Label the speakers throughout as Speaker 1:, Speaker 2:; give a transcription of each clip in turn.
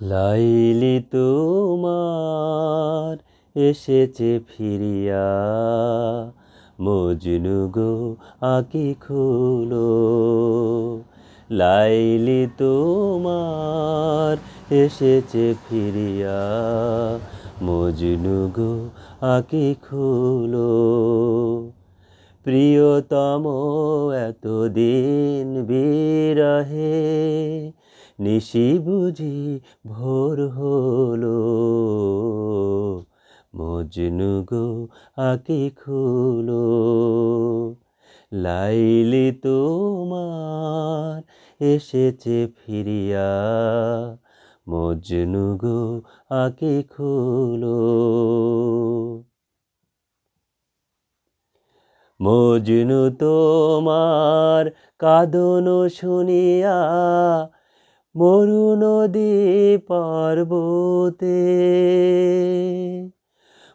Speaker 1: লাইলি তোমার এসেছে ফিরিয়া, মজনু গো আঁখি খুলো। লাইলি তোমার এসেছে ফিরিয়া, মজনু গো আঁখি খুলো। প্রিয়তম এতদিন বিরহে, নিশি বুঝি ভোর হলো। মজনু গো আঁখি খুলো। লাইলি তোমার এসেছে ফিরিয়া, মজনু গো আঁখি খুলো। মজনু তোমার কাঁদন শুনিয়া, মরু নদী পর্বতে।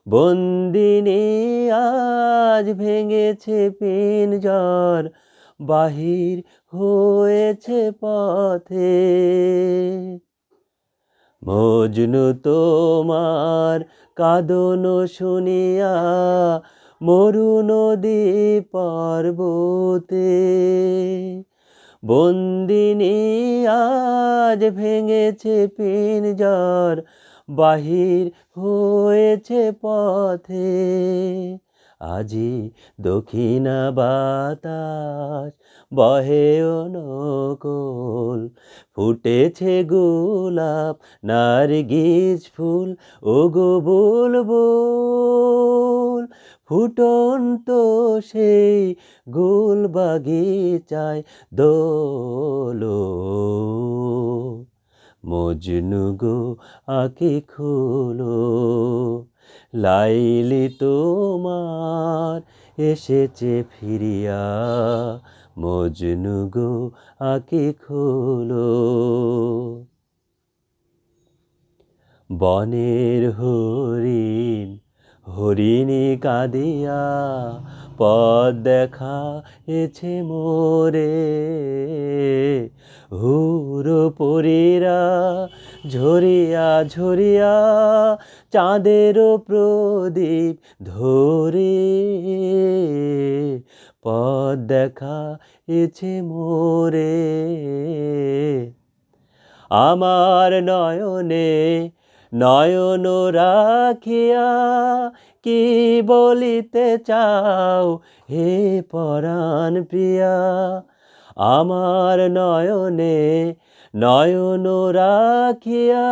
Speaker 1: বন্দিনী আজ ভেঙেছে পিঞ্জর, বাহির হয়েছে পথে। মজনু তোমার কাঁদন শুনিয়া, মরু নদী পর্বতে। বন্দিনী আজ ভেঙেছে পিঞ্জর, বাহির হয়েছে পথে। আজি দক্ষিণা বাতাস বহে অনুকূল, ফুটেছে গোলাপ নার্গিস ফুল। ওগো বুলবুল ফুটন্ত সেই গোল বাগিচায় দোলো। মজনু গো আঁখি খুলো। লাইলি তোমার এসেছে ফিরিয়া, মজনু গো আঁখি খুলো। বনের হরিণ হরিণী কাঁদিয়া, পথ দেখাইছে মোরে। হুড়ো পরীরা ঝরিয়া ঝরিয়া, চাঁদের প্রদীপ ধরে। পথ দেখাইছে মোরে। আমার নয়নে নয়ন রাখিয়া, কি বলিতে চাও হে পরাণ প্রিয়া। আমার নয়নে নয়ন রাখিয়া,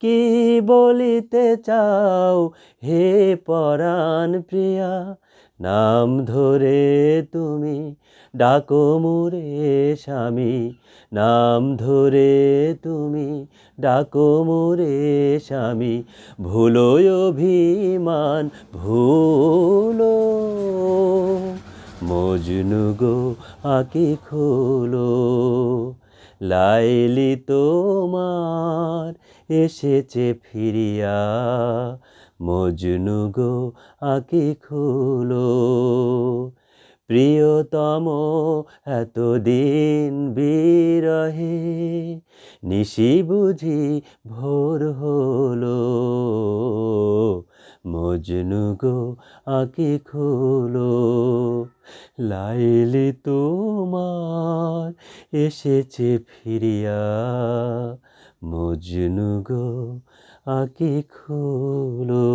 Speaker 1: কি বলিতে চাও হে পরাণ প্রিয়া। নাম ধরে তুমি ডাকো মোরে স্বামী, নাম ধরে তুমি ডাকো মোরে স্বামী। ভুলো অভিমান ভুলো, মজনু গো আঁখি খুলো। লাইলি তোমার এসেছে ফিরিয়া, মজনু গো আঁখি খুলো। প্রিয়তম এতদিন বিরহে, নিশি বুঝি ভোর হলো। মজনু গো আঁখি খুলো। লাইলি তোমার এসেছে ফিরিয়া, মজনু গো আঁখি খুলো।